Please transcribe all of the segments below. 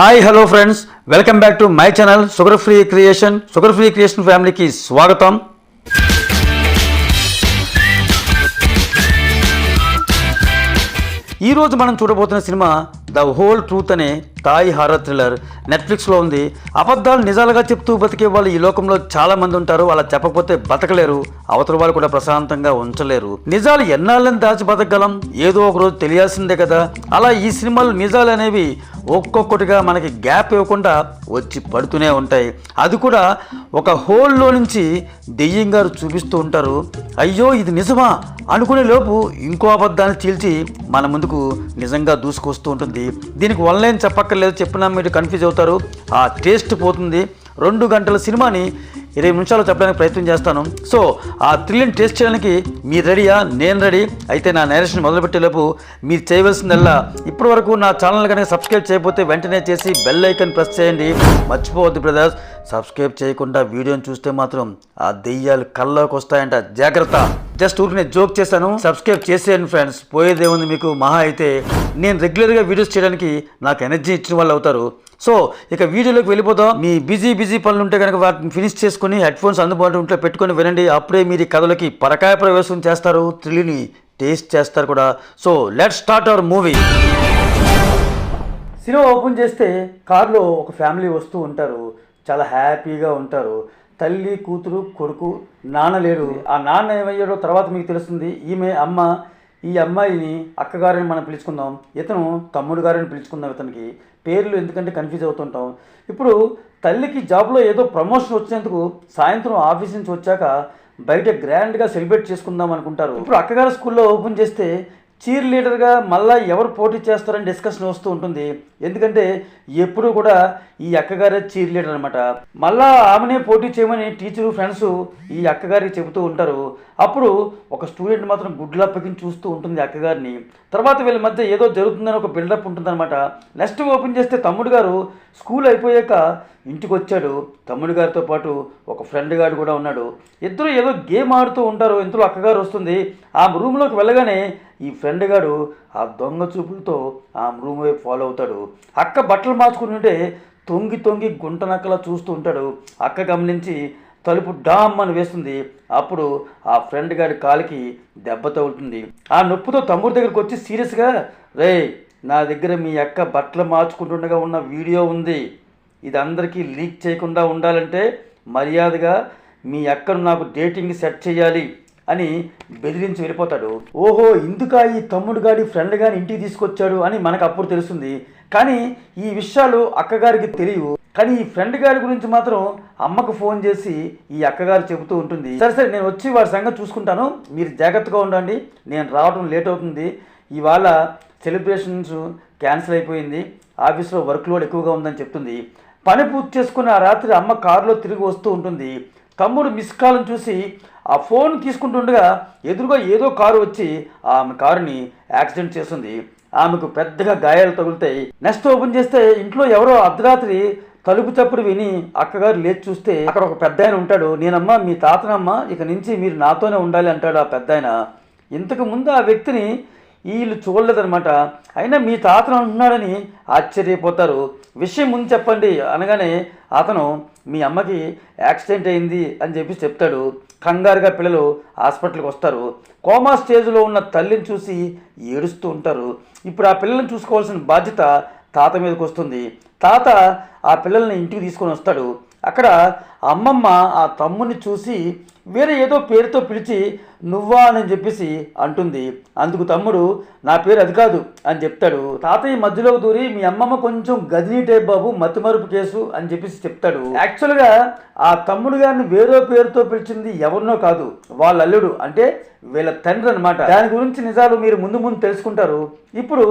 Hi hello friends, welcome back to my channel sugar free creation ఫ్యామిలీకి స్వాగతం. ఈరోజు మనం చూడబోతున్న సినిమా ద హోల్ ట్రూత్ అనే థాయ్ హారర్ థ్రిల్లర్. నెట్ఫ్లిక్స్లో ఉంది. అబద్ధాలు నిజాలుగా చెప్తూ బతికే వాళ్ళు ఈ లోకంలో చాలా మంది ఉంటారు. అలా చెప్పకపోతే బతకలేరు, అవతల వాళ్ళు కూడా ప్రశాంతంగా ఉంచలేరు. నిజాలు ఎన్నాళ్ళని దాచి బతకగలం, ఏదో ఒక రోజు తెలియాల్సిందే కదా. అలా ఈ సినిమాలు నిజాలు అనేవి ఒక్కొక్కటిగా మనకి గ్యాప్ ఇవ్వకుండా వచ్చి పడుతూనే ఉంటాయి. అది కూడా ఒక హోల్లో నుంచి దెయ్యం గారు చూపిస్తూ ఉంటారు. అయ్యో ఇది నిజమా అనుకునే లోపు ఇంకో అబద్ధాన్ని చీల్చి మన ముందుకు నిజంగా దూసుకొస్తూ ఉంటుంది. దీనికి ఆన్లైన్ చెప్పక్కర్లేదు, చెప్పినా మీరు కన్ఫ్యూజ్ అవుతారు. ఆ టేస్ట్ పోతుంది. 2 గంటల సినిమాని 20 నిమిషాలు చెప్పడానికి ప్రయత్నం చేస్తాను. సో ఆ థ్రిల్ని టేస్ట్ చేయడానికి మీరు రెడీయా? నేను రెడీ. అయితే నా నేరేషన్ మొదలుపెట్టేలోపు మీరు చేయవలసిందల్లా ఇప్పటి వరకు నా ఛానల్ కనుక సబ్స్క్రైబ్ చేయకపోతే వెంటనే చేసి బెల్ ఐకాన్ ప్రెస్ చేయండి. మర్చిపోవద్దు బ్రదర్స్, సబ్స్క్రైబ్ చేయకుండా వీడియోని చూస్తే మాత్రం ఆ దెయ్యాలు కల్లోకి వస్తాయంట, జాగ్రత్త. జస్ట్ ఊరికి జోక్ చేశాను, సబ్స్క్రైబ్ చేసేయండి ఫ్రెండ్స్. పోయేదేముంది మీకు, మహా అయితే నేను రెగ్యులర్గా వీడియోస్ చేయడానికి నాకు ఎనర్జీ ఇచ్చిన వాళ్ళు అవుతారు. సో ఇక వీడియోలోకి వెళ్ళిపోతాం. మీ బిజీ పనులు ఉంటే కనుక వాటిని ఫినిష్ చేసుకుని హెడ్ ఫోన్స్ అందుబాటులో ఉంటే పెట్టుకొని వినండి. అప్పుడే మీరు ఈ కథలకి పరకాయ ప్రవేశం చేస్తారు, థ్రిల్ని టేస్ట్ చేస్తారు కూడా. So let's start our movie. Cinema open చేస్తే కారులో ఒక ఫ్యామిలీ వస్తూ ఉంటారు. చాలా హ్యాపీగా ఉంటారు. తల్లి, కూతురు, కొడుకు, నాన్న లేరు. ఆ నాన్న ఏమయ్యాడో తర్వాత మీకు తెలుస్తుంది. ఈమె అమ్మ. ఈ అమ్మాయిని అక్కగారిని మనం పిలుచుకుందాం, ఇతను తమ్ముడు గారిని పిలుచుకుందాం. ఇతనికి పేర్లు ఎందుకంటే కన్ఫ్యూజ్ అవుతుంటాం. ఇప్పుడు తల్లికి జాబ్లో ఏదో ప్రమోషన్ వచ్చినందుకు సాయంత్రం ఆఫీస్ నుంచి వచ్చాక బయట గ్రాండ్గా సెలబ్రేట్ చేసుకుందాం అనుకుంటారు. ఇప్పుడు అక్కగారి స్కూల్లో ఓపెన్ చేస్తే చీర్ లీడర్గా మళ్ళీ ఎవరు పోటీ చేస్తారని డిస్కషన్ వస్తూ ఉంటుంది. ఎందుకంటే ఎప్పుడు కూడా ఈ అక్కగారే చీర్ లీడర్ అనమాట. మళ్ళా ఆమెనే పోటీ చేయమని టీచరు, ఫ్రెండ్స్ ఈ అక్కగారికి చెబుతూ ఉంటారు. అప్పుడు ఒక స్టూడెంట్ మాత్రం గుడ్లప్పకిని చూస్తూ ఉంటుంది అక్కగారిని. తర్వాత వీళ్ళ మధ్య ఏదో జరుగుతుందని ఒక బిల్డప్ ఉంటుందన్నమాట. నెక్స్ట్ ఓపెన్ చేస్తే తమ్ముడు గారు స్కూల్ అయిపోయాక ఇంటికి వచ్చాడు. తమ్ముడు గారితో పాటు ఒక ఫ్రెండ్ గారు కూడా ఉన్నాడు. ఇద్దరు ఏదో గేమ్ ఆడుతూ ఉంటారు. ఇంతలో అక్కగారు వస్తుంది. ఆ రూమ్లోకి వెళ్ళగానే ఈ ఫ్రెండ్ గారు ఆ దొంగ చూపులతో ఆ రూమ్ వైపు ఫాలో అవుతాడు. అక్క బట్టలు మార్చుకుంటుంటే తొంగి గుంట నక్కలా చూస్తూ ఉంటాడు. అక్క గమనించి తలుపు డామ్ అని వేస్తుంది. అప్పుడు ఆ ఫ్రెండ్ గారి కాలికి దెబ్బ తగులుతుంది. ఆ నొప్పితో తమ్ముడి దగ్గరికి వచ్చి సీరియస్గా, రే నా దగ్గర మీ అక్క బట్టలు మార్చుకుంటుండగా ఉన్న వీడియో ఉంది. ఇది అందరికీ లీక్ చేయకుండా ఉండాలంటే మర్యాదగా మీ అక్కను నాకు డేటింగ్ సెట్ చేయాలి అని బెదిరించి వెళ్ళిపోతాడు. ఓహో ఇందుక ఈ తమ్ముడు గారి ఫ్రెండ్ గారిని ఇంటికి తీసుకొచ్చాడు అని మనకు అప్పుడు తెలుస్తుంది. కానీ ఈ విషయాలు అక్కగారికి తెలియవు. కానీ ఈ ఫ్రెండ్ గారి గురించి మాత్రం అమ్మకు ఫోన్ చేసి ఈ అక్కగారు చెబుతూ ఉంటుంది. సరే నేను వచ్చి వాడి సంగతి చూసుకుంటాను, మీరు జాగ్రత్తగా ఉండండి, నేను రావడం లేట్ అవుతుంది, ఇవాళ సెలబ్రేషన్స్ క్యాన్సిల్ అయిపోయింది, ఆఫీస్లో వర్క్ లోడ్ ఎక్కువగా ఉందని చెప్తుంది. పని పూర్తి చేసుకుని ఆ రాత్రి అమ్మ కారులో తిరిగి వస్తూ ఉంటుంది. తమ్ముడు మిస్ కాల్ని చూసి ఆ ఫోన్ తీసుకుంటుండగా ఎదురుగా ఏదో కారు వచ్చి ఆమె కారుని యాక్సిడెంట్ చేస్తుంది. ఆమెకు పెద్దగా గాయాలు తగులుతాయి. నెక్స్ట్ ఓపెన్ చేస్తే ఇంట్లో ఎవరో అర్ధరాత్రి తలుపు చప్పుడు విని అక్కగారు లేచి చూస్తే అక్కడ ఒక పెద్ద ఆయన ఉంటాడు. నేనమ్మా మీ తాతనమ్మ, ఇక నుంచి మీరు నాతోనే ఉండాలి అంటాడు ఆ పెద్ద ఆయన. ఇంతకు ముందు ఆ వ్యక్తిని వీళ్ళు చూడలేదనమాట. అయినా మీ తాతను అంటున్నాడని ఆశ్చర్యపోతారు. విషయం ముందు చెప్పండి అనగానే అతను మీ అమ్మకి యాక్సిడెంట్ అయింది అని చెప్పి చెప్తాడు. కంగారుగా పిల్లలు హాస్పిటల్కి వస్తారు. కోమా స్టేజ్లో ఉన్న తల్లిని చూసి ఏడుస్తూ ఉంటారు. ఇప్పుడు ఆ పిల్లల్ని చూసుకోవాల్సిన బాధ్యత తాత మీదకి వస్తుంది. తాత ఆ పిల్లల్ని ఇంటికి తీసుకొని వస్తాడు. అక్కడ అమ్మమ్మ ఆ తమ్ముని చూసి వేరే ఏదో పేరుతో పిలిచి నువ్వా అని చెప్పేసి అంటుంది. అందుకు తమ్ముడు నా పేరు అది కాదు అని చెప్తాడు. తాతయ్య మధ్యలోకి దూరి మీ అమ్మమ్మ కొంచెం గదినీ టైప్ బాబు, మతిమరుపు కేసు అని చెప్పేసి చెప్తాడు. యాక్చువల్గా ఆ తమ్ముడు గారిని వేరే పేరుతో పిలిచింది ఎవరినో కాదు, వాళ్ళ అల్లుడు, అంటే వీళ్ళ తండ్రి అనమాట. దాని గురించి నిజాలు మీరు ముందు తెలుసుకుంటారు. ఇప్పుడు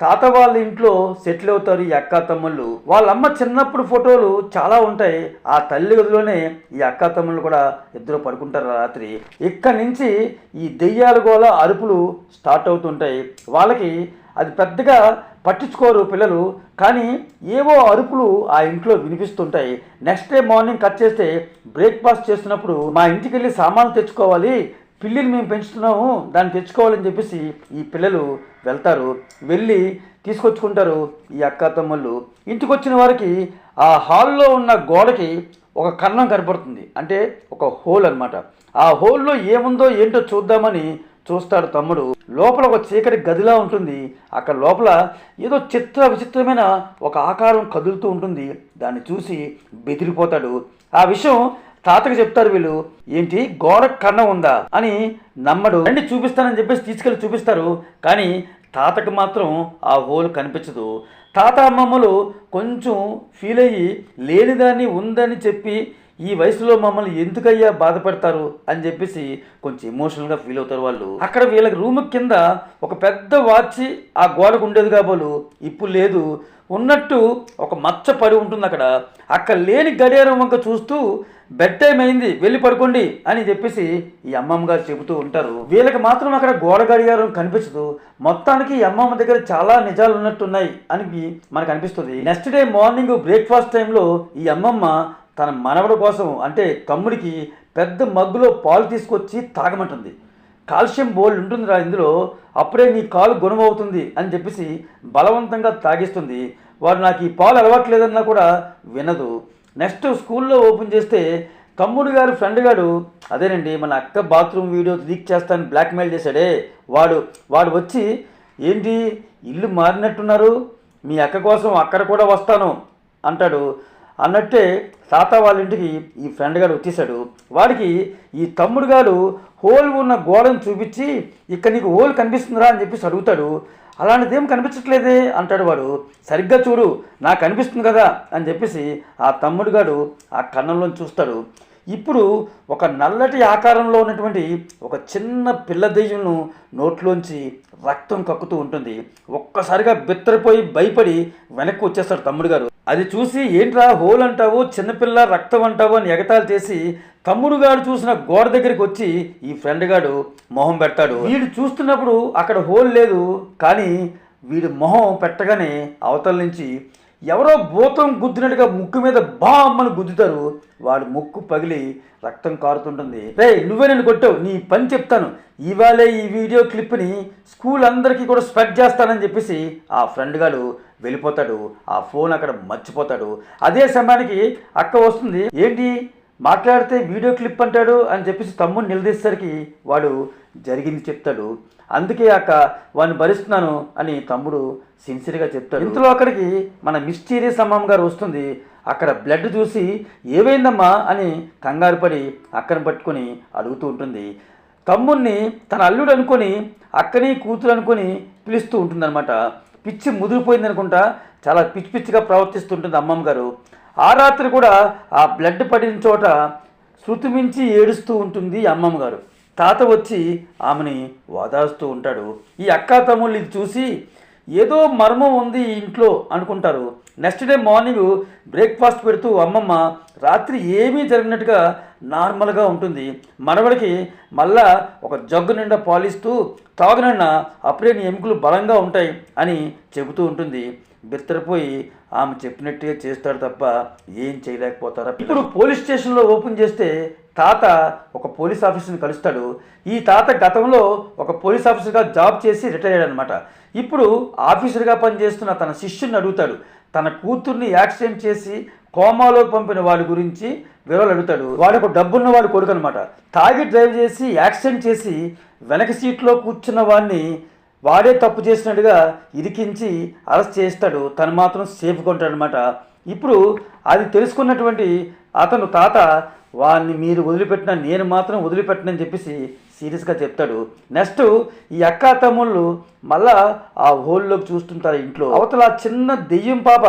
తాత వాళ్ళ ఇంట్లో సెటిల్ అవుతారు ఈ అక్క తమ్ముళ్ళు. వాళ్ళ అమ్మ చిన్నప్పుడు ఫోటోలు చాలా ఉంటాయి. ఆ తల్లి గదిలోనే ఈ అక్క తమ్ముళ్ళు కూడా ఇద్దరు పడుకుంటారు రాత్రి. ఇక్కడి నుంచి ఈ దెయ్యాల గోల అరుపులు స్టార్ట్ అవుతుంటాయి. వాళ్ళకి అది పెద్దగా పట్టించుకోరు పిల్లలు, కానీ ఏవో అరుపులు ఆ ఇంట్లో వినిపిస్తుంటాయి. నెక్స్ట్ డే మార్నింగ్ కట్ చేస్తే బ్రేక్ఫాస్ట్ చేస్తున్నప్పుడు మా ఇంటికి వెళ్ళి సామాన్లు తెచ్చుకోవాలి, పిల్లిని మేము పెంచుతున్నాము, దాన్ని తెచ్చుకోవాలని చెప్పేసి ఈ పిల్లలు వెళ్తారు. వెళ్ళి తీసుకొచ్చుకుంటారు. ఈ అక్క తమ్ముళ్ళు ఇంటికి వచ్చిన వారికి ఆ హాల్లో ఉన్న గోడకి ఒక కన్నం కనపడుతుంది, అంటే ఒక హోల్ అనమాట. ఆ హోల్లో ఏముందో ఏంటో చూద్దామని చూస్తాడు తమ్ముడు. లోపల ఒక చీకటి గదిలా ఉంటుంది. అక్కడ లోపల ఏదో విచిత్రమైన ఒక ఆకారం కదులుతూ ఉంటుంది. దాన్ని చూసి బెదిరిపోతాడు. ఆ విషయం తాతకి చెప్తారు వీళ్ళు. ఏంటి, గోడ కన్నం ఉందా అని నమ్మడు. రండి చూపిస్తానని చెప్పేసి తీసుకెళ్ళి చూపిస్తారు. కానీ తాతకి మాత్రం ఆ హోల్ కనిపించదు. తాత అమ్మమ్మలు కొంచెం ఫీల్ అయ్యి లేనిదాన్ని ఉందని చెప్పి ఈ వయసులో మమ్మల్ని ఎందుకయ్యా బాధపడతారు అని చెప్పేసి కొంచెం ఎమోషనల్గా ఫీల్ అవుతారు వాళ్ళు. అక్కడ వీళ్ళకి రూమ్ కింద ఒక పెద్ద వాచ్ ఆ గోడకు ఉండేది కాబోలు ఇప్పుడు లేదు. ఉన్నట్టు ఒక మచ్చ పడి ఉంటుంది అక్కడ లేని గడియారం వంక చూస్తూ బెడ్ టైం అయింది, వెళ్ళి పడుకోండి అని చెప్పేసి ఈ అమ్మమ్మ గారు చెబుతూ ఉంటారు. వీళ్ళకి మాత్రం అక్కడ గోడ గడియారం కనిపించదు. మొత్తానికి ఈ అమ్మమ్మ దగ్గర చాలా నిజాలు ఉన్నట్టున్నాయి అని మనకు అనిపిస్తుంది. నెక్స్ట్ డే మార్నింగ్ బ్రేక్ఫాస్ట్ టైంలో ఈ అమ్మమ్మ తన మనవడు కోసం, అంటే తమ్ముడికి పెద్ద మగ్గులో పాలు తీసుకొచ్చి తాగమంటుంది. కాల్షియం బోల్డ్ ఉంటుందిరా ఇందులో, అప్పుడే నీ కాలు గుణమవుతుంది అని చెప్పేసి బలవంతంగా తాగిస్తుంది. వాడు నాకు ఈ పాలు అలవాట్లేదన్నా కూడా వినదు. నెక్స్ట్ స్కూల్లో ఓపెన్ చేస్తే తమ్ముడు గారు ఫ్రెండ్ గారు, అదేనండి మన అక్క బాత్రూమ్ వీడియో లీక్ చేస్తానని బ్లాక్మెయిల్ చేశాడే వాడు వచ్చి, ఏంటి ఇల్లు మారినట్టున్నారు, మీ అక్క కోసం అక్కడ కూడా వస్తాను అంటాడు. అన్నట్టే తాత వాళ్ళ ఇంటికి ఈ ఫ్రెండ్ గారు వచ్చేసాడు. వాడికి ఈ తమ్ముడు గారు హోల్ ఉన్న గోడను చూపించి, ఇక్కడ నీకు హోల్ కనిపిస్తుందిరా అని చెప్పేసి అడుగుతాడు. అలాంటిదేం కనిపించట్లేదే అంటాడు వాడు. సరిగ్గా చూడు, నాకు కనిపిస్తుంది కదా అని చెప్పేసి ఆ తమ్ముడు గారు ఆ కన్నంలో చూస్తాడు. ఇప్పుడు ఒక నల్లటి ఆకారంలో ఉన్నటువంటి ఒక చిన్న పిల్ల దెయ్యంను నోట్లోంచి రక్తం కక్కుతూ ఉంటుంది. ఒక్కసారిగా బిత్తరపోయి భయపడి వెనక్కి వచ్చేస్తాడు తమ్ముడు గారు. అది చూసి ఏంట్రా హోల్ అంటావు, చిన్నపిల్ల రక్తం అంటావు అని ఎగతాళి చేసి తమ్ముడు గారు చూసిన గోడ దగ్గరికి వచ్చి ఈ ఫ్రెండ్ గాడు మొహం పెడతాడు. వీడు చూస్తున్నప్పుడు అక్కడ హోల్ లేదు, కానీ వీడు మొహం పెట్టగానే అవతల నుంచి ఎవరో భూతం గుద్దినట్టుగా ముక్కు మీద బామ్మని గుద్దుతారు. వాడు ముక్కు పగిలి రక్తం కారుతుంటుంది. రే నువ్వే నన్ను కొట్టావు, నీ పని చెప్తాను, ఇవాళే ఈ వీడియో క్లిప్ని స్కూల్ అందరికీ కూడా స్ప్రెడ్ చేస్తానని చెప్పేసి ఆ ఫ్రెండ్ గారు వెళ్ళిపోతాడు. ఆ ఫోన్ అక్కడ మర్చిపోతాడు. అదే సమయానికి అక్క వస్తుంది. ఏంటి మాట్లాడితే వీడియో క్లిప్ అంటాడు అని చెప్పేసి తమ్ముడు నిలదీసేసరికి వాడు జరిగింది చెప్తాడు. అందుకే అక్క వాడిని భరిస్తున్నాను అని తమ్ముడు సిన్సియర్గా చెప్తాడు. ఇంతలో అక్కడికి మన మిస్టీరియస్ అమ్మమ్మ గారు వస్తుంది. అక్కడ బ్లడ్ చూసి ఏమైందమ్మా అని కంగారు పడి అక్కని పట్టుకొని అడుగుతూ ఉంటుంది. తమ్ముడిని తన అల్లుడు అనుకొని అక్కని కూతురు అనుకొని పిలుస్తూ ఉంటుందన్నమాట. పిచ్చి ముదిరిపోయింది అనుకుంటా, చాలా పిచ్చి పిచ్చిగా ప్రవర్తిస్తుంటుంది అమ్మమ్మ గారు. ఆ రాత్రి కూడా ఆ బ్లడ్ పడిన చోట శృతి మించి ఏడుస్తూ ఉంటుంది అమ్మమ్మ గారు. తాత వచ్చి ఆమెని ఓదారుస్తూ ఉంటాడు. ఈ అక్కా తమ్ముళ్ళు ఇది చూసి ఏదో మర్మం ఉంది ఈ ఇంట్లో అనుకుంటారు. నెక్స్ట్ డే మార్నింగ్ బ్రేక్ఫాస్ట్ పెడుతూ అమ్మమ్మ రాత్రి ఏమీ జరిగినట్టుగా నార్మల్గా ఉంటుంది. మనవడికి మళ్ళా ఒక జగ్గు నిండా పాలిస్తూ తాగునన్నా అప్పుడే నీ ఎముకలు బలంగా ఉంటాయి అని చెబుతూ ఉంటుంది. బిత్తరపోయి ఆమె చెప్పినట్టుగా చేస్తాడు తప్ప ఏం చేయలేకపోతారా. ఇప్పుడు పోలీస్ స్టేషన్లో ఓపెన్ చేస్తే తాత ఒక పోలీస్ ఆఫీసర్ని కలుస్తాడు. ఈ తాత గతంలో ఒక పోలీస్ ఆఫీసర్గా జాబ్ చేసి రిటైర్ అయ్యాడు అనమాట. ఇప్పుడు ఆఫీసర్గా పనిచేస్తున్న తన శిష్యుని అడుగుతాడు. తన కూతుర్ని యాక్సిడెంట్ చేసి కోమాలో పంపిన వాడి గురించి వివరాలు అడుగుతాడు. వాడు ఒక డబ్బున్న వాడు కొడుకు అనమాట. తాగి డ్రైవ్ చేసి యాక్సిడెంట్ చేసి వెనక సీట్లో కూర్చున్న వాడిని వాడే తప్పు చేసినట్టుగా ఇరికించి అరెస్ట్ చేస్తాడు. తను మాత్రం సేఫ్గా ఉంటాడనమాట. ఇప్పుడు అది తెలుసుకున్నటువంటి అతను తాత వాడిని మీరు వదిలిపెట్టినా నేను మాత్రం వదిలిపెట్టనని చెప్పేసి సీరియస్గా చెప్తాడు. నెక్స్ట్ ఈ అక్కా తమ్ముళ్ళు మళ్ళా ఆ హోల్లోకి చూస్తుంటారు. ఇంట్లో అవతల చిన్న దెయ్యం పాప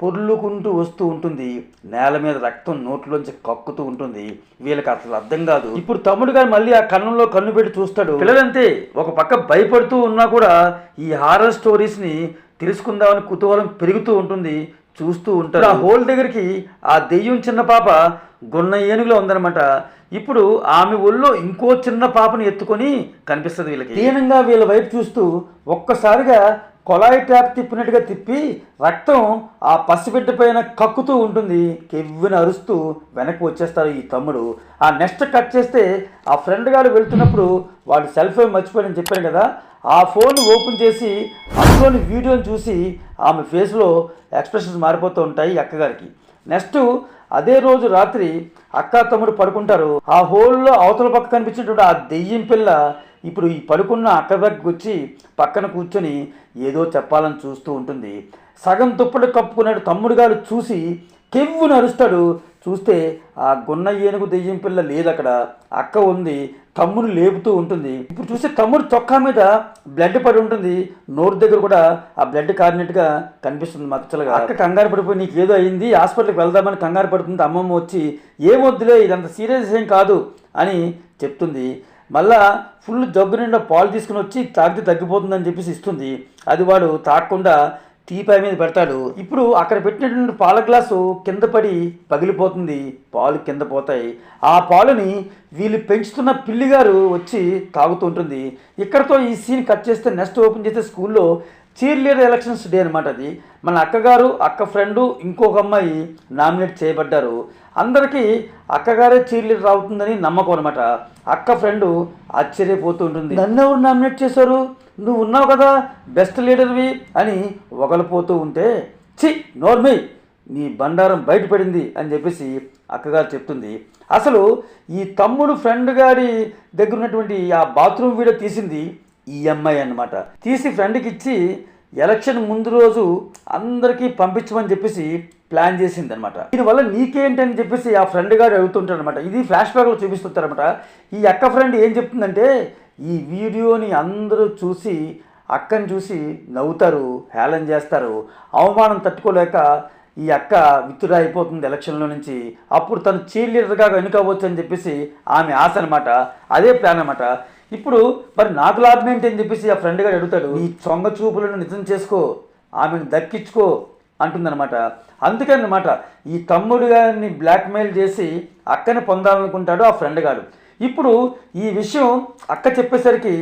పొర్లుకుంటూ వస్తూ ఉంటుంది. నేల మీద రక్తం నోట్లోంచి కక్కుతూ ఉంటుంది. వీళ్ళకి అసలు అర్థం కాదు. ఇప్పుడు తమ్ముడు గారు మళ్ళీ ఆ కన్నంలో కన్ను పెట్టి చూస్తాడు. పిల్లలంతే ఒక పక్క భయపడుతూ ఉన్నా కూడా ఈ హారర్ స్టోరీస్ని తెలుసుకుందామని కుతూహలం పెరుగుతూ ఉంటుంది. చూస్తూ ఉంటారు. ఆ హోల్ దగ్గరికి ఆ దెయ్యం చిన్న పాప గున్న ఏనుగులో ఉందనమాట. ఇప్పుడు ఆమె ఒళ్ళో ఇంకో చిన్న పాపని ఎత్తుకొని కనిపిస్తుంది వీళ్ళకి. దీనంగా వీళ్ళ వైపు చూస్తూ ఒక్కసారిగా కొలాయి ట్యాప్ తిప్పినట్టుగా తిప్పి రక్తం ఆ పసిబిడ్డ పైన కక్కుతూ ఉంటుంది. కెవ్విన అరుస్తూ వెనక్కి వచ్చేస్తారు ఈ తమ్ముడు. ఆ నెక్స్ట్ కట్ చేస్తే ఆ ఫ్రెండ్ గారు వెళ్తున్నప్పుడు వాడు సెల్ ఫోన్ మర్చిపోయాడని చెప్పాను కదా, ఆ ఫోన్ ఓపెన్ చేసి అందులోని వీడియోని చూసి ఆమె ఫేస్లో ఎక్స్ప్రెషన్స్ మారిపోతూ ఉంటాయి అక్కగారికి. నెక్స్ట్ అదే రోజు రాత్రి అక్క తమ్ముడు పడుకుంటారు. ఆ హోల్లో అవతల పక్క కనిపించినటువంటి ఆ దెయ్యం పిల్ల ఇప్పుడు ఈ పడుకున్న అక్క దగ్గరికి వచ్చి పక్కన కూర్చొని ఏదో చెప్పాలని చూస్తూ ఉంటుంది. సగం దుప్పటి కప్పుకున్నాడు తమ్ముడు గారు చూసి కెవ్వును అరుస్తాడు. చూస్తే ఆ గున్న ఏనుగు దెయ్యం పిల్ల లేదు అక్కడ, అక్క ఉంది. తమ్ముడు లేపుతూ ఉంటుంది. ఇప్పుడు చూస్తే తమ్ముడు చొక్కా మీద బ్లడ్ పడి ఉంటుంది. నోరు దగ్గర కూడా ఆ బ్లడ్ కారినట్టుగా కనిపిస్తుంది మచ్చలుగా. అక్క కంగారు పడిపోయి నీకు ఏదో అయింది, హాస్పిటల్కి వెళ్దామని కంగారు పడుతుంది. అమ్మమ్మ వచ్చి ఏమొద్దులే ఇదంత సీరియస్ ఏం కాదు అని చెప్తుంది. మళ్ళా ఫుల్ జగ్గు నిండా పాలు తీసుకుని వచ్చి తాగితే తగ్గిపోతుందని చెప్పేసి ఇస్తుంది. అది వాడు తాగకుండా టీపాయ్ మీద పెడతాడు. ఇప్పుడు అక్కడ పెట్టినటువంటి పాల గ్లాసు కింద పడి పగిలిపోతుంది, పాలు కింద పోతాయి. ఆ పాలుని వీళ్ళు పెంచుతున్న పిల్లిగారు వచ్చి తాగుతూ ఉంటుంది. ఇక్కడతో ఈ సీన్ కట్ చేస్తే నెక్స్ట్ ఓపెన్ చేస్తే స్కూల్లో చీర్ లీడర్ ఎలక్షన్స్ డే అనమాట. అది మన అక్కగారు, అక్క ఫ్రెండు, ఇంకొక అమ్మాయి నామినేట్ చేయబడ్డారు. అందరికీ అక్కగారే చీర్ లీడర్ అవుతుందని నమ్మకం అనమాట. అక్క ఫ్రెండు ఆశ్చర్యపోతూ ఉంటుంది, నన్ను ఎవరు నామినేట్ చేశారు, నువ్వు ఉన్నావు కదా బెస్ట్ లీడర్వి అని వగలిపోతూ ఉంటే, చి నోర్మై నీ బండారం బయటపడింది అని చెప్పేసి అక్కగారు చెప్తుంది. అసలు ఈ తమ్ముడు ఫ్రెండ్ గారి దగ్గర ఉన్నటువంటి ఆ బాత్రూమ్ వీడియో తీసింది ఈ అమ్మాయి అన్నమాట. తీసి ఫ్రెండ్కి ఇచ్చి ఎలక్షన్ ముందు రోజు అందరికీ పంపించమని చెప్పేసి ప్లాన్ చేసింది అనమాట. దీనివల్ల నీకేంటి అని చెప్పేసి ఆ ఫ్రెండ్ గారు అడుగుతుంటారు అనమాట. ఇది ఫ్లాష్ బ్యాక్లో చూపిస్తుంటారనమాట. ఈ అక్క ఫ్రెండ్ ఏం చెప్తుందంటే, ఈ వీడియోని అందరూ చూసి అక్కని చూసి నవ్వుతారు, హేళన చేస్తారు. అవమానం తట్టుకోలేక ఈ అక్క విత్డ్రా అయిపోతుంది ఎలక్షన్లో నుంచి. అప్పుడు తను చీర్ లీడర్గా ఎన్నుకోవచ్చు అని చెప్పేసి ఆమె ఆశ అనమాట. అదే ప్లాన్ అనమాట. ఇప్పుడు మరి నాకు లాభం ఏంటి అని చెప్పేసి ఆ ఫ్రెండ్ గారు అడుగుతాడు. ఈ చొంగ చూపులను నిజం చేసుకో, ఆమెను దక్కించుకో అంటుందన్నమాట. అందుకనమాట ఈ తమ్ముడు గారిని బ్లాక్మెయిల్ చేసి అక్కని పొందాలనుకుంటాడు ఆ ఫ్రెండ్ గారు. ఇప్పుడు ఈ విషయం అక్క చెప్పేసరికి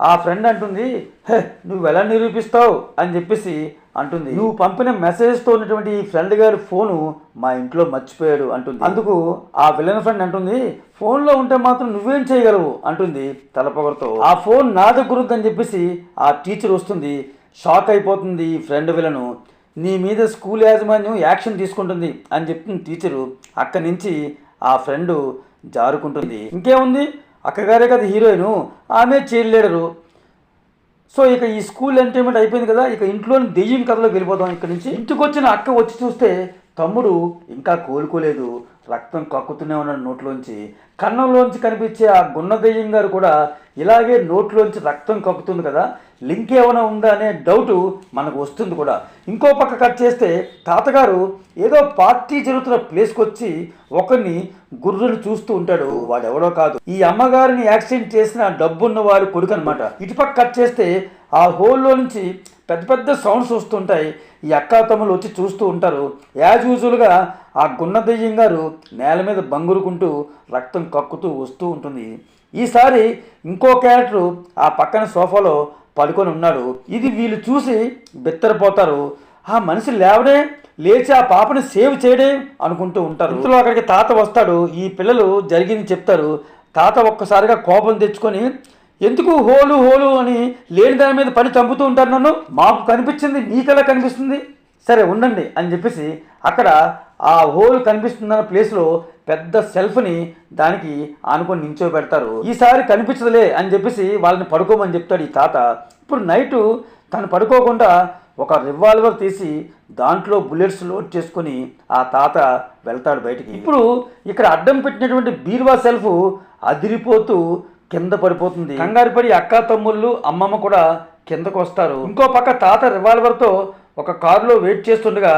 ఆ ఫ్రెండ్ అంటుంది, హే నువ్వు ఎలా నిరూపిస్తావు అని చెప్పేసి అంటుంది. నువ్వు పంపిన మెసేజ్తో ఉన్నటువంటి ఈ ఫ్రెండ్ గారి ఫోను మా ఇంట్లో మర్చిపోయాడు అంటుంది. అందుకు ఆ విలన్ ఫ్రెండ్ అంటుంది, ఫోన్లో ఉంటే మాత్రం నువ్వేం చేయగలవు అంటుంది తలపొగరుతో. ఆ ఫోన్ నా దగ్గర ఉందని చెప్పేసి ఆ టీచర్ వస్తుంది. షాక్ అయిపోతుంది ఈ ఫ్రెండ్ విలను. నీ మీద స్కూల్ యాజమాన్యం యాక్షన్ తీసుకుంటుంది అని చెప్తుంది టీచరు. అక్కడి నుంచి ఆ ఫ్రెండు జారుకుంటుంది. ఇంకేముంది, అక్కగారే కదా హీరోయిను, ఆమె చీర్ లీడరు. సో ఇక ఈ స్కూల్ ఎంటర్టైన్మెంట్ అయిపోయింది కదా, ఇక ఇంట్లోని దెయ్యం కథలోకి వెళ్ళిపోతాం. ఇక్కడ నుంచి ఇంటికి వచ్చిన అక్క వచ్చి చూస్తే తమ్ముడు ఇంకా కోలుకోలేదు, రక్తం కక్కుతూనే ఉన్నాడు నోట్లోంచి. కన్నంలోంచి కనిపించే ఆ గున్న దెయ్యం గారు కూడా ఇలాగే నోట్లోంచి రక్తం కక్కుతుంది కదా, లింక్ ఏమైనా ఉందా అనే డౌట్ మనకు వస్తుంది కూడా. ఇంకో పక్క కట్ చేస్తే తాతగారు ఏదో పార్టీ జరుగుతున్న ప్లేస్కి వచ్చి ఒకరిని గుర్రుని చూస్తూ ఉంటాడు. వాడెవడో కాదు, ఈ అమ్మగారిని యాక్సిడెంట్ చేసిన డబ్బున్న వాడి కొడుకు అనమాట. ఇటుపక్క కట్ చేస్తే ఆ హోల్లో నుంచి పెద్ద పెద్ద సౌండ్స్ వస్తుంటాయి. ఈ అక్కా తమ్ముళ్ళు వచ్చి చూస్తూ ఉంటారు. యాజ్ యూజువల్గా ఆ గున్న దెయ్యం గారు నేల మీద బంగురుకుంటూ రక్తం కక్కుతూ వస్తూ ఉంటుంది. ఈసారి ఇంకో క్యారెక్టర్ ఆ పక్కన సోఫాలో పడుకొని ఉన్నాడు. ఇది వీళ్ళు చూసి బెత్తరపోతారు. ఆ మనిషి లేవడే, లేచి ఆ పాపని సేవ్ చేయడే అనుకుంటూ ఉంటారు. ఇంతలో అక్కడికి తాత వస్తాడు. ఈ పిల్లలు జరిగింది చెప్తారు. తాత ఒక్కసారిగా కోపం తెచ్చుకొని, ఎందుకు హోలు హోలు అని లేని దాని మీద పని చంపుతూ ఉంటారు నన్ను, మాకు కనిపించింది మీకెలా కనిపిస్తుంది, సరే ఉండండి అని చెప్పేసి అక్కడ ఆ హోల్ కనిపిస్తుందన్న ప్లేస్లో పెద్ద సెల్ఫ్ని దానికి ఆనుకొని నించోబెడతారు. ఈసారి కనిపించదులే అని చెప్పేసి వాళ్ళని పడుకోమని చెప్తాడు ఈ తాత. ఇప్పుడు నైటు తను పడుకోకుండా ఒక రివాల్వర్ తీసి దాంట్లో బుల్లెట్స్ లోడ్ చేసుకొని ఆ తాత వెళ్తాడు బయటికి. ఇప్పుడు ఇక్కడ అడ్డం పెట్టినటువంటి బీరువా సెల్ఫ్ అదిరిపోతూ కింద పడిపోతుంది. కంగారు పడి అక్క తమ్ముళ్ళు అమ్మమ్మ కూడా కిందకు వస్తారు. ఇంకో పక్క తాత రివాల్వర్తో ఒక కారులో వెయిట్ చేస్తుండగా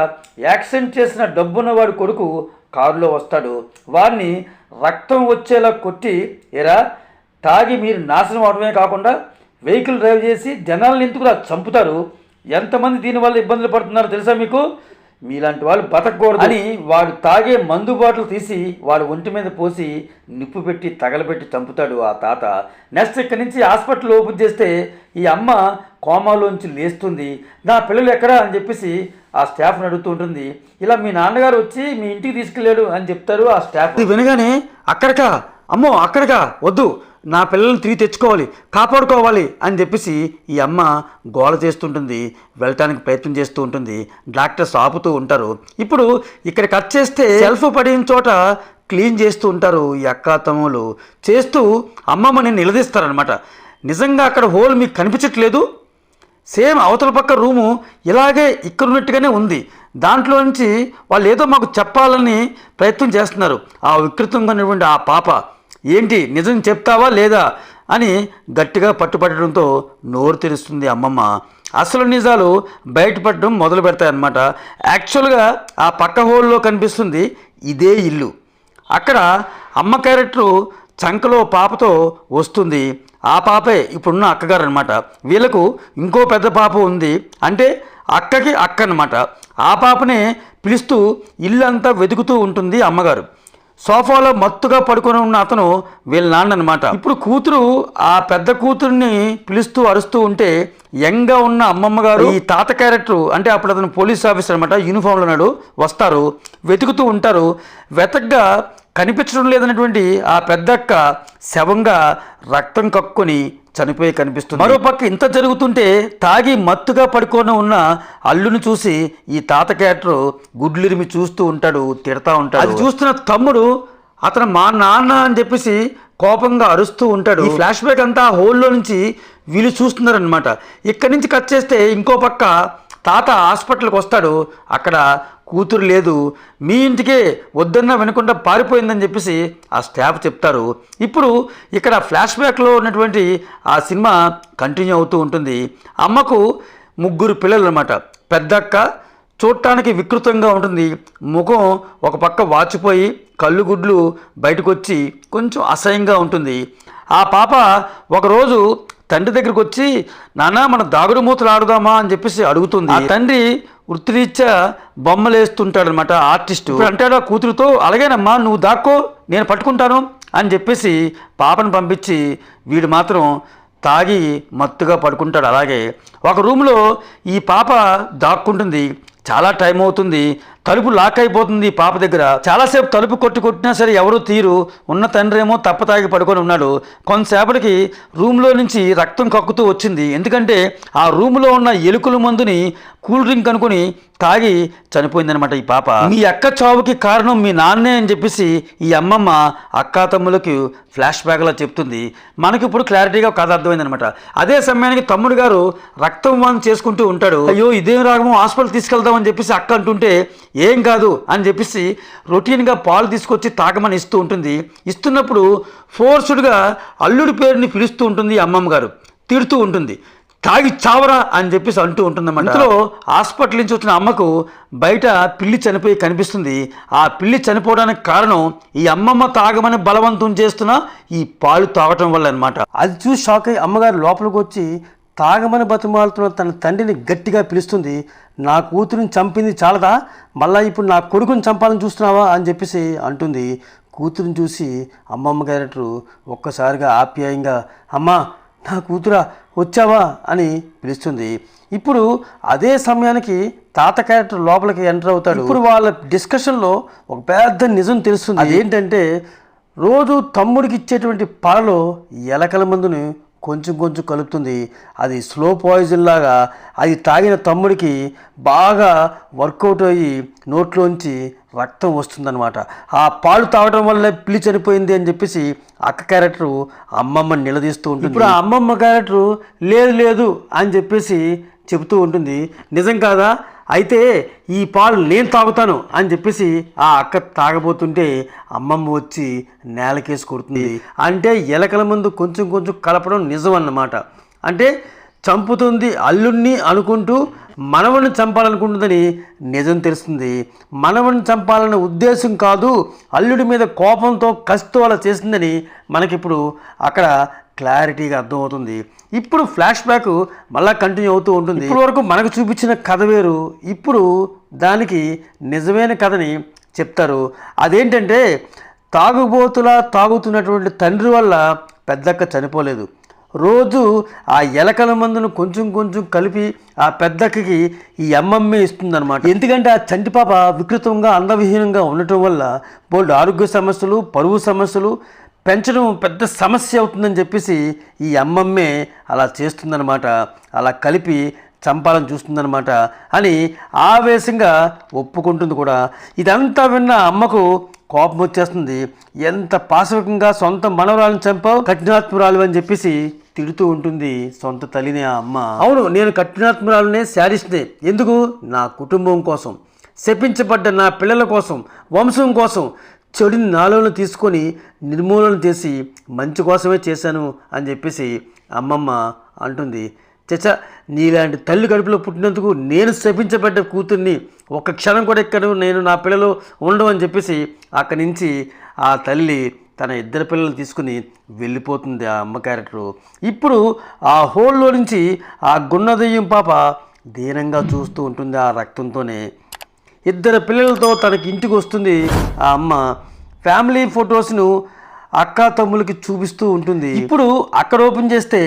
యాక్సిడెంట్ చేసిన డబ్బున్నవాడి కొడుకు కారులో వస్తాడు. వాడిని రక్తం వచ్చేలా కొట్టి, ఎరా తాగి మీరు నాశనం అవడమే కాకుండా వెహికల్ డ్రైవ్ చేసి జనాలను ఎందుకులా చంపుతారు, ఎంతమంది దీనివల్ల ఇబ్బందులు పడుతున్నారో తెలుసా మీకు, మీలాంటి వాళ్ళు బతకూడదు అని వాడు తాగే మందు బాటలు తీసి వాడు ఒంటి మీద పోసి నిప్పు పెట్టి తగలబెట్టి చంపుతాడు ఆ తాత. నెక్స్ట్ ఇక్కడి నుంచి హాస్పిటల్ ఓపెన్ చేస్తే ఈ అమ్మ కోమాలోంచి లేస్తుంది. నా పిల్లలు ఎక్కడా అని చెప్పేసి ఆ స్టాఫ్ని అడుగుతూ ఉంటుంది. ఇలా మీ నాన్నగారు వచ్చి మీ ఇంటికి తీసుకెళ్ళాడు అని చెప్తారు ఆ స్టాఫ్. ఇది వినగానే అక్కడికా, అమ్మో అక్కడికా, వద్దు, నా పిల్లల్ని తిరిగి తెచ్చుకోవాలి, కాపాడుకోవాలి అని చెప్పేసి ఈ అమ్మ గోల చేస్తుంటుంది, వెళ్ళటానికి ప్రయత్నం చేస్తూ ఉంటుంది. డాక్టర్స్ ఆపుతూ ఉంటారు. ఇప్పుడు ఇక్కడ కట్ చేస్తే సెల్ఫ్ పడిన చోట క్లీన్ చేస్తూ ఉంటారు ఈ అక్క తమ్ముళ్ళు. చేస్తూ అమ్మమ్మని నిలదీస్తారనమాట. నిజంగా అక్కడ హోల్ మీకు కనిపించట్లేదు, సేమ్ అవతల పక్క రూము ఇలాగే ఇక్కడ ఉన్నట్టుగానే ఉంది, దాంట్లో నుంచి వాళ్ళు ఏదో మాకు చెప్పాలని ప్రయత్నం చేస్తున్నారు. ఆ వికృతంగా ఉన్నటువంటి ఆ పాప ఏంటి నిజం చెప్తావా లేదా అని గట్టిగా పట్టుపట్టడంతో నోరు తెరుస్తుంది అమ్మమ్మ. అసలు నిజాలు బయటపడడం మొదలు పెడతాయన్నమాట. యాక్చువల్గా ఆ పక్క హోల్లో కనిపిస్తుంది ఇదే ఇల్లు. అక్కడ అమ్మ క్యారెక్టరు చంకలో పాపతో వస్తుంది. ఆ పాపే ఇప్పుడున్న అక్కగారు అనమాట. వీళ్ళకు ఇంకో పెద్ద పాప ఉంది, అంటే అక్కకి అక్క అనమాట. ఆ పాపనే పిలుస్తూ ఇల్లంతా వెతుకుతూ ఉంటుంది అమ్మగారు. సోఫాలో మత్తుగా పడుకొని ఉన్న అతను వీళ్ళ నాన్న అనమాట. ఇప్పుడు కూతురు ఆ పెద్ద కూతుర్ని పిలుస్తూ అరుస్తూ ఉంటే యంగ్గా ఉన్న అమ్మమ్మ గారు ఈ తాత క్యారెక్టర్, అంటే అప్పుడు అతను పోలీస్ ఆఫీసర్ అనమాట, యూనిఫామ్లో ఉన్నాడు, వస్తారు, వెతుకుతూ ఉంటారు. వెతకగా కనిపించడం లేదన్నటువంటి ఆ పెద్దక్క శవంగా రక్తం కక్కుని చనిపోయి కనిపిస్తుంది. మరోపక్క ఇంత జరుగుతుంటే తాగి మత్తుగా పడుకొని ఉన్న అల్లుని చూసి ఈ తాత క్యారెక్టర్ గుడ్లిరిమి చూస్తూ ఉంటాడు, తిడతా ఉంటాడు. అది చూస్తున్న తమ్ముడు అతను మా నాన్న అని చెప్పేసి కోపంగా అరుస్తూ ఉంటాడు. ఈ ఫ్లాష్ బ్యాక్ అంతా హోల్లో నుంచి వీళ్ళు చూస్తున్నారనమాట. ఇక్కడి నుంచి కట్ చేస్తే ఇంకో పక్క తాత హాస్పిటల్కి వస్తాడు. అక్కడ కూతురు లేదు, మీ ఇంటికే వద్దన్నా వినకుండా పారిపోయిందని చెప్పేసి ఆ స్టాఫ్ చెప్తారు. ఇప్పుడు ఇక్కడ ఫ్లాష్ బ్యాక్లో ఉన్నటువంటి ఆ సినిమా కంటిన్యూ అవుతూ ఉంటుంది. అమ్మకు 3 పిల్లలు అనమాట. పెద్దక్క చూడటానికి వికృతంగా ఉంటుంది, ముఖం ఒక పక్క వాచిపోయి కళ్ళు గుడ్లు బయటకు వచ్చి కొంచెం అసహ్యంగా ఉంటుంది. ఆ పాప ఒకరోజు తండ్రి దగ్గరికి వచ్చి, నాన్న మన దాగుడు మూతలు ఆడుదామా అని చెప్పేసి అడుగుతుంది. ఆ తండ్రి వృత్తిరీత్యా బొమ్మలు వేస్తుంటాడనమాట, ఆర్టిస్టు. అంటాడు ఆ కూతురుతో, అలాగేనమ్మా నువ్వు దాక్కో నేను పట్టుకుంటాను అని చెప్పేసి పాపను పంపించి వీడు మాత్రం తాగి మత్తుగా పడుకుంటాడు. అలాగే ఒక రూమ్లో ఈ పాప దాక్కుంటుంది. చాలా టైం అవుతుంది, తలుపు లాక్ అయిపోతుంది పాప దగ్గర. చాలాసేపు తలుపు కొట్టినా సరే ఎవరూ తీరు. ఉన్న తండ్రి ఏమో తప్పతాగి పడుకొని ఉన్నాడు. కొంతసేపటికి రూమ్లో నుంచి రక్తం కక్కుతూ వచ్చింది. ఎందుకంటే ఆ రూమ్లో ఉన్న ఎలుకల మందుని కూల్ డ్రింక్ అనుకుని తాగి చనిపోయిందనమాట ఈ పాప. మీ అక్క చావుకి కారణం మీ నాన్నే అని చెప్పేసి ఈ అమ్మమ్మ అక్కా తమ్ములకు ఫ్లాష్ బ్యాక్లా చెప్తుంది. మనకి ఇప్పుడు క్లారిటీగా కథ అర్థమైందనమాట. అదే సమయానికి తమ్ముడు గారు రక్తం వాన్ చేసుకుంటూ ఉంటాడు. అయ్యో ఇదేం రాగమో, హాస్పిటల్ తీసుకెళ్దామని చెప్పేసి అక్క అంటుంటే ఏం కాదు అని చెప్పేసి రొటీన్గా పాలు తీసుకొచ్చి తాగమని ఇస్తూ ఉంటుంది. ఇస్తున్నప్పుడు ఫోర్స్డ్గా అల్లుడి పేరుని పిలుస్తూ ఉంటుంది అమ్మమ్మ గారు, తిడుతూ ఉంటుంది, తాగి చావరా అని చెప్పేసి అంటూ ఉంటుందన్నమాట. ఇంట్లో హాస్పిటల్ నుంచి వచ్చిన అమ్మకు బయట పిల్లి చనిపోయి కనిపిస్తుంది. ఆ పిల్లి చనిపోవడానికి కారణం ఈ అమ్మమ్మ తాగమని బలవంతం చేస్తున్న ఈ పాలు తాగటం వల్ల అనమాట. అది చూసి షాక్ అయ్యి అమ్మగారు లోపలికి వచ్చి తాగమని బతిమాలుతున్న తన తండ్రిని గట్టిగా పిలుస్తుంది. నా కూతురిని చంపింది చాలదా, మళ్ళీ ఇప్పుడు నా కొడుకుని చంపాలని చూస్తున్నావా అని చెప్పేసి అంటుంది. కూతురిని చూసి అమ్మమ్మ క్యారెక్టరు ఒక్కసారిగా ఆప్యాయంగా, అమ్మా నా కూతురా వచ్చావా అని పిలుస్తుంది. ఇప్పుడు అదే సమయానికి తాత క్యారెక్టర్ లోపలికి ఎంటర్ అవుతాడు. ఇప్పుడు వాళ్ళ డిస్కషన్లో ఒక పెద్ద నిజం తెలుస్తుంది. అదేంటంటే రోజు తమ్ముడికి ఇచ్చేటువంటి పాలలో ఎలకల మందుని కొంచెం కొంచెం కలుపుతుంది. అది స్లో పాయిజన్ లాగా అది తాగిన తమ్ముడికి బాగా వర్కౌట్ అయ్యి నోట్లోంచి రక్తం వస్తుందన్నమాట. ఆ పాలు తాగడం వల్ల పిల్లి చనిపోయింది అని చెప్పేసి అక్క క్యారెక్టరు అమ్మమ్మని నిలదీస్తూ ఉంటుంది. ఇప్పుడు ఆ అమ్మమ్మ క్యారెక్టరు లేదు లేదు అని చెప్పేసి చెబుతూ ఉంటుంది. నిజం కాదా, అయితే ఈ పాలు నేను తాగుతాను అని చెప్పేసి ఆ అక్క తాగబోతుంటే అమ్మమ్మ వచ్చి నేలకేసి కొడుతుంది. అంటే ఎలకల ముందు కొంచెం కొంచెం కలపడం నిజం అన్నమాట. అంటే చంపుతుంది అల్లుడిని అనుకుంటూ మనవడిని చంపాలనుకుంటుందని నిజం తెలుస్తుంది. మనవడిని చంపాలన్న ఉద్దేశం కాదు, అల్లుడి మీద కోపంతో కసితో అలా చేసిందని మనకిప్పుడు అక్కడ క్లారిటీగా అర్థమవుతుంది. ఇప్పుడు ఫ్లాష్ బ్యాక్ మళ్ళీ కంటిన్యూ అవుతూ ఉంటుంది. ఇప్పటి వరకు మనకు చూపించిన కథ వేరు, ఇప్పుడు దానికి నిజమైన కథని చెప్తారు. అదేంటంటే తాగుబోతులా తాగుతున్నటువంటి తండ్రి వల్ల పెద్దక్క చనిపోలేదు. రోజు ఆ ఎలకల మందును కొంచెం కొంచెం కలిపి ఆ పెద్దక్కకి ఈ అమ్మమ్మే ఇస్తుందన్నమాట. ఎందుకంటే ఆ చంటి పాప వికృతంగా అందవిహీనంగా ఉండటం వల్ల బోల్డ్ ఆరోగ్య సమస్యలు, పరువు సమస్యలు పెంచడం పెద్ద సమస్య అవుతుందని చెప్పేసి ఈ అమ్మమ్మే అలా చేస్తుందన్నమాట. అలా కలిపి చంపాలని చూస్తుందన్నమాట అని ఆవేశంగా ఒప్పుకుంటుంది కూడా. ఇదంతా విన్న అమ్మకు కోపం వచ్చేస్తుంది. ఎంత పాశవికంగా సొంత మనవరాలను చంపావు, కఠినాత్మురాలు అని చెప్పేసి తిడుతూ ఉంటుంది సొంత తల్లిని ఆ అమ్మ. అవును, నేను కఠినాత్మురాలనే, శాడిస్ట్నే. ఎందుకు? నా కుటుంబం కోసం, శపించబడ్డ నా పిల్లల కోసం, వంశం కోసం చెడుని నాలోనే తీసుకొని నిర్మూలన చేసి మంచి కోసమే చేశాను అని చెప్పేసి అమ్మమ్మ అంటుంది. చచ్చ, నీలాంటి తల్లి కడుపులో పుట్టినందుకు నేను శపించబడ్డ కూతుర్ని ఒక్క క్షణం కూడా ఇక్కడ నేను నా పిల్లలు ఉండవు అని చెప్పేసి అక్కడి నుంచి ఆ తల్లి తన ఇద్దరు పిల్లలు తీసుకుని వెళ్ళిపోతుంది ఆ అమ్మ క్యారెక్టరు. ఇప్పుడు ఆ హోల్లో నుంచి ఆ గున్నదయ్యం పాప దీనంగా చూస్తూ ఉంటుంది ఆ రక్తంతోనే. ఇద్దరు పిల్లలతో తనకి ఇంటికి వస్తుంది ఆ అమ్మ. ఫ్యామిలీ ఫొటోస్ను అక్క తమ్ములకి చూపిస్తూ ఉంటుంది. ఇప్పుడు అక్కడ ఓపెన్ చేస్తే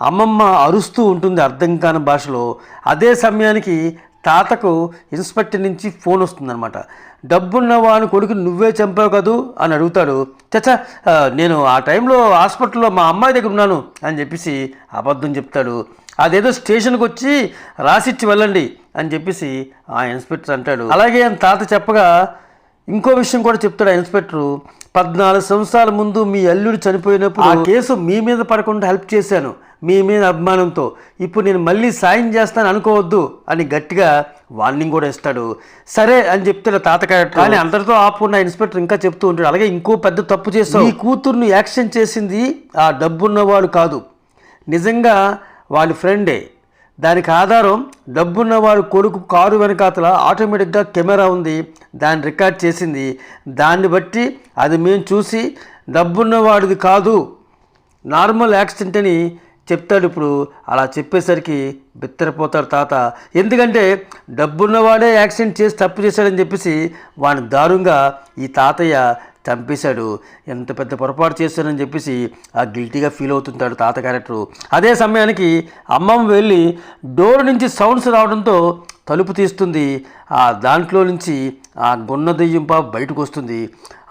అమ్మమ్మ అరుస్తూ ఉంటుంది అర్థం కాని భాషలో. అదే సమయానికి తాతకు ఇన్స్పెక్టర్ నుంచి ఫోన్ వస్తుందన్నమాట. డబ్బున్న వాని కొడుకు నువ్వే చంపావు కదూ అని అడుగుతాడు. చచ్చా, నేను ఆ టైంలో హాస్పిటల్లో మా అమ్మాయి దగ్గర ఉన్నాను అని చెప్పేసి అబద్ధం చెప్తాడు. అదేదో స్టేషన్కి వచ్చి రాసిచ్చి వెళ్ళండి అని చెప్పేసి ఆ ఇన్స్పెక్టర్ అంటాడు. అలాగే అని తాత చెప్పగా ఇంకో విషయం కూడా చెప్తాడు ఆ ఇన్స్పెక్టరు. 14 సంవత్సరాల ముందు మీ అల్లుడు చనిపోయినప్పుడు ఆ కేసు మీ మీద పడకుండా హెల్ప్ చేశాను మీ మీద అభిమానంతో. ఇప్పుడు నేను మళ్ళీ సాయం చేస్తాను అనుకోవద్దు అని గట్టిగా వార్నింగ్ కూడా ఇస్తాడు. సరే అని చెప్తాడు తాతగారు. కానీ అందరితో ఆపుకున్న ఇన్స్పెక్టర్ ఇంకా చెప్తూ ఉంటాడు, అలాగే ఇంకో పెద్ద తప్పు చేస్తావు. ఈ కూతుర్ని యాక్షన్ చేసింది ఆ డబ్బున్నవాడు కాదు, నిజంగా వాళ్ళ ఫ్రెండే. దానికి ఆధారం డబ్బున్నవాడు కొడుకు కారు వెనకాతల ఆటోమేటిక్గా కెమెరా ఉంది, దాన్ని రికార్డ్ చేసింది. దాన్ని బట్టి అది మేము చూసి డబ్బున్నవాడిది కాదు, నార్మల్ యాక్సిడెంట్ అని చెప్తాడు. ఇప్పుడు అలా చెప్పేసరికి బిత్తరపోతాడు తాత. ఎందుకంటే డబ్బున్నవాడే యాక్సిడెంట్ చేసి తప్పు చేశాడని చెప్పేసి వాడిని దారుణంగా ఈ తాతయ్య చంపేశాడు. ఎంత పెద్ద పొరపాటు చేశానని చెప్పేసి ఆ గిల్టీగా ఫీల్ అవుతుంటాడు తాత క్యారెక్టరు. అదే సమయానికి అమ్మమ్మ వెళ్ళి డోర్ నుంచి సౌండ్స్ రావడంతో తలుపు తీస్తుంది. ఆ దాంట్లో నుంచి ఆ గున్న దెయ్యం పాప బయటకు వస్తుంది.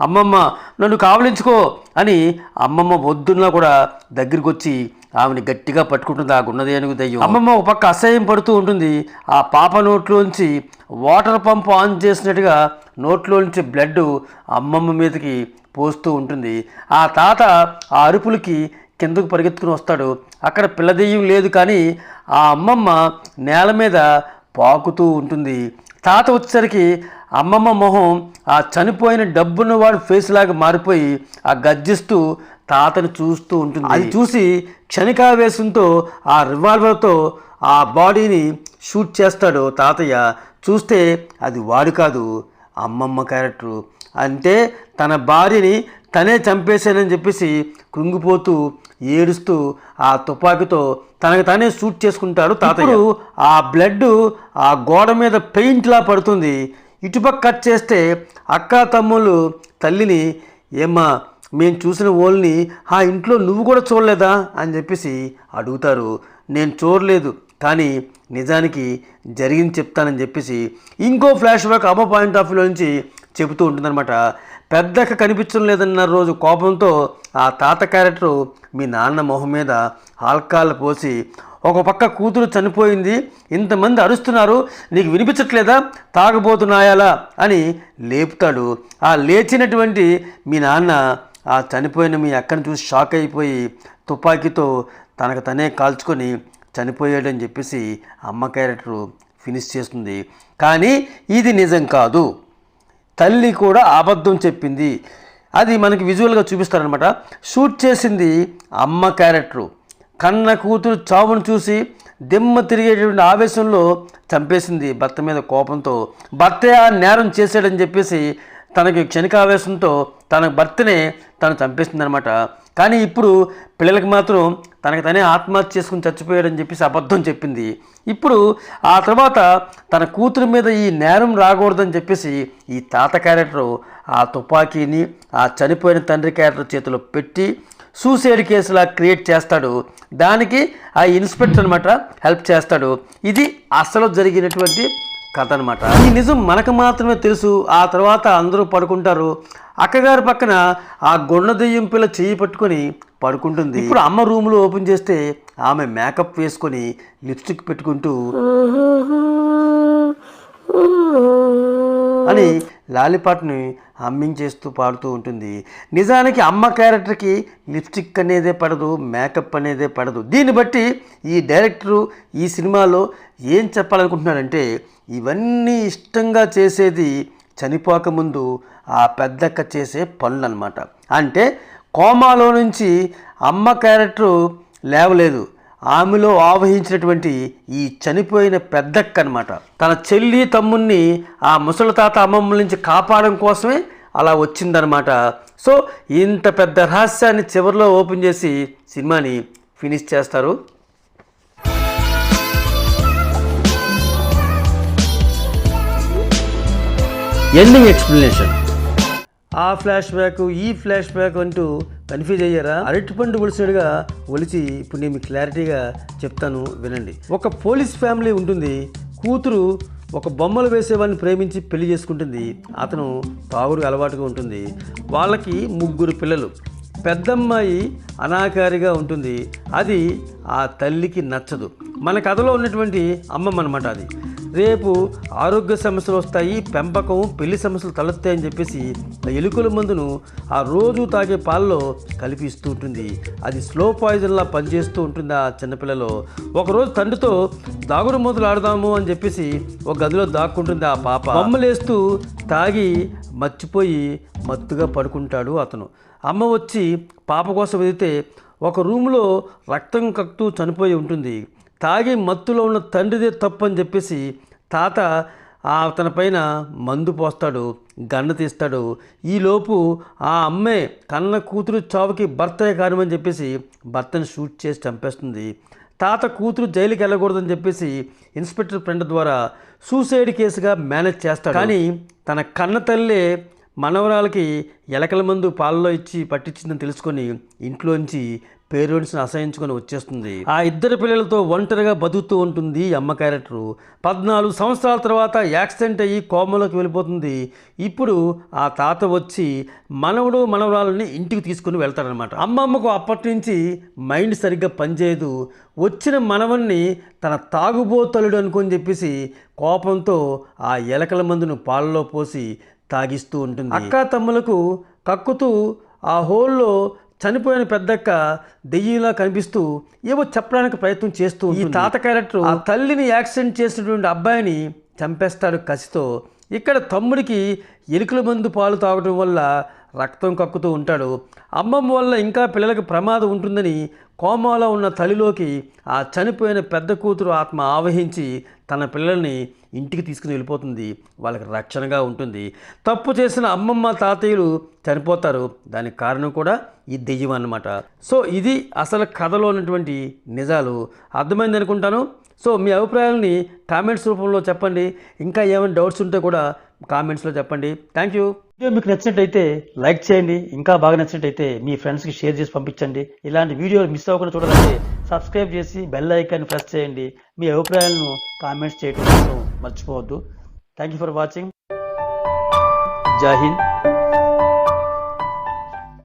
అమ్మమ్మ నన్ను కావలించుకో అని అమ్మమ్మ వద్దున్నా కూడా దగ్గరికి వచ్చి ఆమెను గట్టిగా పట్టుకుంటుంది ఆ గున్నదేనుగు దెయ్యం. అమ్మమ్మ ఒక పక్క అసహ్యం పడుతూ ఉంటుంది. ఆ పాప నోట్లోంచి వాటర్ పంప్ ఆన్ చేసినట్టుగా నోట్లోంచి బ్లడ్ అమ్మమ్మ మీదకి పోస్తూ ఉంటుంది. ఆ తాత ఆ అరుపులకి కిందకు పరిగెత్తుకుని వస్తాడు. అక్కడ పిల్ల దెయ్యం లేదు, కానీ ఆ అమ్మమ్మ నేల మీద పాకుతూ ఉంటుంది. తాత వచ్చేసరికి అమ్మమ్మ మొహం ఆ చనిపోయిన డబ్బున్న వాడి ఫేస్ లాగా మారిపోయి ఆ గర్జిస్తూ తాతను చూస్తూ ఉంటుంది. అది చూసి క్షణికావేశంతో ఆ రివాల్వర్తో ఆ బాడీని షూట్ చేస్తాడు తాతయ్య. చూస్తే అది వాడు కాదు, అమ్మమ్మ క్యారెక్టరు. అంటే తన భార్యని తనే చంపేశానని చెప్పేసి కృంగిపోతూ ఏడుస్తూ ఆ తుపాకీతో తనకు తానే షూట్ చేసుకుంటాడు తాతయ్య. ఆ బ్లడ్ ఆ గోడ మీద పెయింట్లా పడుతుంది. ఇటుపక్క కట్ చేస్తే అక్క తమ్ముళ్ళు తల్లిని, ఏమ్మా మేము చూసిన ఓల్ని ఆ ఇంట్లో నువ్వు కూడా చూడలేదా అని చెప్పేసి అడుగుతారు. నేను చూడలేదు, కానీ నిజానికి జరిగింది చెప్తానని చెప్పేసి ఇంకో ఫ్లాష్ బ్యాక్ అమ్మ పాయింట్ ఆఫ్ వ్యూ నుంచి చెబుతూ ఉంటుందన్నమాట. పెద్దక్క కనిపించడం లేదన్న రోజు కోపంతో ఆ తాత క్యారెక్టరు మీ నాన్న మొహం మీద ఆల్కహాల్ పోసి, ఒక పక్క కూతురు చనిపోయింది, ఇంతమంది అరుస్తున్నారు, నీకు వినిపించట్లేదా, తాగబోతున్నాయాలా అని లేపుతాడు. ఆ లేచినటువంటి మీ నాన్న ఆ చనిపోయిన మీ అక్కని చూసి షాక్ అయిపోయి తుపాకీతో తనకు తనే కాల్చుకొని చనిపోయాడని చెప్పేసి అమ్మ క్యారెక్టరు ఫినిష్ చేస్తుంది. కానీ ఇది నిజం కాదు, తల్లి కూడా అబద్ధం చెప్పింది. అది మనకి విజువల్గా చూపిస్తారనమాట. షూట్ చేసింది అమ్మ క్యారెక్టరు. కన్న కూతురు చావును చూసి దిమ్మ తిరిగేటువంటి ఆవేశంలో చంపేసింది భర్త మీద కోపంతో. భర్తే ఆ నేరం చేశాడని చెప్పేసి తనకి క్షణికావేశంతో తన భర్తనే తను చంపేస్తుందనమాట. కానీ ఇప్పుడు పిల్లలకి మాత్రం తనకి తనే ఆత్మహత్య చేసుకుని చచ్చిపోయాడని చెప్పేసి అబద్ధం చెప్పింది. ఇప్పుడు ఆ తర్వాత తన కూతురు మీద ఈ నేరం రాకూడదని చెప్పేసి ఈ తాత క్యారెక్టర్ ఆ తుపాకీని ఆ చనిపోయిన తండ్రి క్యారెక్టర్ చేతిలో పెట్టి సూసైడ్ కేసులా క్రియేట్ చేస్తాడు. దానికి ఆ ఇన్స్పెక్టర్ అనమాట హెల్ప్ చేస్తాడు. ఇది అసలు జరిగినటువంటి కథ అనమాట. ఈ నిజం మనకు మాత్రమే తెలుసు. ఆ తర్వాత అందరూ పడుకుంటారు. అక్కగారి పక్కన ఆ గొండ దెయ్యం పిల్ల చేయి పట్టుకొని పడుకుంటుంది. ఇప్పుడు అమ్మ రూమ్లో ఓపెన్ చేస్తే ఆమె మేకప్ వేసుకొని లిప్స్టిక్ పెట్టుకుంటూ అని లాలిపాట్ని హమ్మింగ్ చేస్తూ పాడుతూ ఉంటుంది. నిజానికి అమ్మ క్యారెక్టర్కి లిప్స్టిక్ అనేదే పడదు, మేకప్ అనేదే పడదు. దీన్ని బట్టి ఈ డైరెక్టరు ఈ సినిమాలో ఏం చెప్పాలనుకుంటున్నాడంటే ఇవన్నీ ఇష్టంగా చేసేది చనిపోకముందు ఆ పెద్దక్క చేసే పనులు అనమాట. అంటే కోమాలో నుంచి అమ్మ క్యారెక్టరు లేవలేదు, ఆమెలో ఆవహించినటువంటి ఈ చనిపోయిన పెద్దక్క అనమాట. తన చెల్లి తమ్ముణ్ణి ఆ ముసలి తాత అమ్మమ్మ నుంచి కాపాడడం కోసమే అలా వచ్చిందనమాట. సో ఇంత పెద్ద రహస్యాన్ని చివరిలో ఓపెన్ చేసి సినిమాని ఫినిష్ చేస్తారు. Ending explanation. ఆ ఫ్లాష్ బ్యాక్ ఈ ఫ్లాష్ బ్యాక్ అంటూ కన్ఫ్యూజ్ అయ్యారా? అరటిపండు ఒలిసినట్టుగా ఒలిచి ఇప్పుడు నేను మీకు క్లారిటీగా చెప్తాను, వినండి. ఒక పోలీస్ ఫ్యామిలీ ఉంటుంది. కూతురు ఒక బొమ్మలు వేసేవాడిని ప్రేమించి పెళ్లి చేసుకుంటుంది. అతను తాగుడు అలవాటుగా ఉంటుంది. వాళ్ళకి 3 పిల్లలు. పెద్దమ్మాయి అనాకారిగా ఉంటుంది. అది ఆ తల్లికి నచ్చదు. మన కథలో ఉన్నటువంటి అమ్మమ్మ అనమాట. అది రేపు ఆరోగ్య సమస్యలు వస్తాయి, పెంపకం పెళ్లి సమస్యలు తలెత్తాయని చెప్పేసి ఎలుకల మందును ఆ రోజు తాగే పాలలో కలిపిస్తూ ఉంటుంది. అది స్లో పాయిజన్లా పనిచేస్తూ ఉంటుంది ఆ చిన్నపిల్లలో. ఒకరోజు తండ్రితో దాగుడు మూతలు ఆడదాము అని చెప్పేసి ఒక గదిలో దాక్కుంటుంది ఆ పాప. బొమ్మలేస్తూ తాగి మర్చిపోయి మత్తుగా పడుకుంటాడు అతను. అమ్మ వచ్చి పాప కోసం వెదితే ఒక రూమ్లో రక్తం కక్కుతూ చనిపోయి ఉంటుంది. తాగి మత్తులో ఉన్న తండ్రిదే తప్పు అని చెప్పేసి తాత తన పైన మందు పోస్తాడు, గన్ను తీస్తాడు. ఈలోపు ఆ అమ్మే కన్న కూతురు చావుకి భర్తే కారణమని చెప్పేసి భర్తను షూట్ చేసి చంపేస్తుంది. తాత కూతురు జైలుకి వెళ్ళకూడదని చెప్పేసి ఇన్స్పెక్టర్ ఫ్రెండ్ ద్వారా సూసైడ్ కేసుగా మేనేజ్ చేస్తాడు. కానీ తన కన్న తల్లే మనవరాలకి ఎలకల మందు పాలలో ఇచ్చి పట్టించిందని తెలుసుకొని ఇంట్లోంచి పేరెంట్స్ని అసహించుకొని వచ్చేస్తుంది. ఆ 2 పిల్లలతో ఒంటరిగా బతుకుతూ ఉంటుంది అమ్మ క్యారెక్టరు. 14 సంవత్సరాల తర్వాత యాక్సిడెంట్ అయ్యి కోమలోకి వెళ్ళిపోతుంది. ఇప్పుడు ఆ తాత వచ్చి మనవడు మనవరాలని ఇంటికి తీసుకుని వెళ్తాడనమాట. అమ్మమ్మకు అప్పటి నుంచి మైండ్ సరిగ్గా పనిచేయదు. వచ్చిన మనవన్ని తన తాగుబోతలుడు అనుకొని చెప్పేసి కోపంతో ఆ ఎలకల మందును పాలలో పోసి తాగిస్తూ ఉంటుంది. అక్కా తమ్ములకు కక్కుతూ ఆ హోల్లో చనిపోయిన పెద్దక్క దెయ్యంలా కనిపిస్తూ ఏవో చెప్పడానికి ప్రయత్నం చేస్తూ ఈ తాత క్యారెక్టర్ ఆ తల్లిని యాక్సిడెంట్ చేసినటువంటి అబ్బాయిని చంపేస్తాడు కసితో. ఇక్కడ తమ్ముడికి ఎలుకల మందు పాలు తాగడం వల్ల రక్తం కక్కుతూ ఉంటాడు. అమ్మమ్మ వల్ల ఇంకా పిల్లలకు ప్రమాదం ఉంటుందని కోమాలో ఉన్న తల్లిలోకి ఆ చనిపోయిన పెద్ద కూతురు ఆత్మ ఆవహించి తన పిల్లల్ని ఇంటికి తీసుకుని వెళ్ళిపోతుంది. వాళ్ళకి రక్షణగా ఉంటుంది. తప్పు చేసిన అమ్మమ్మ తాతయ్యలు చనిపోతారు. దానికి కారణం కూడా ఈ దెయ్యం అన్నమాట. సో ఇది అసలు కథలో ఉన్నటువంటి నిజాలు. అర్థమైంది అనుకుంటాను. సో మీ అభిప్రాయాలని కామెంట్స్ రూపంలో చెప్పండి. ఇంకా ఏమైనా డౌట్స్ ఉంటే కూడా కామెంట్స్లో చెప్పండి. Thank you. వీడియో మీకు నచ్చినట్టయితే లైక్ చేయండి. ఇంకా బాగా నచ్చినట్టయితే మీ ఫ్రెండ్స్కి షేర్ చేసి పంపించండి. ఇలాంటి వీడియోలు మిస్ అవ్వకుండా చూడాలంటే సబ్స్క్రైబ్ చేసి బెల్ ఐకాన్ని ప్రెస్ చేయండి. మీ అభిప్రాయాలను కామెంట్స్ చేయడం మర్చిపోవద్దు. Thank you for watching. జై హింద్.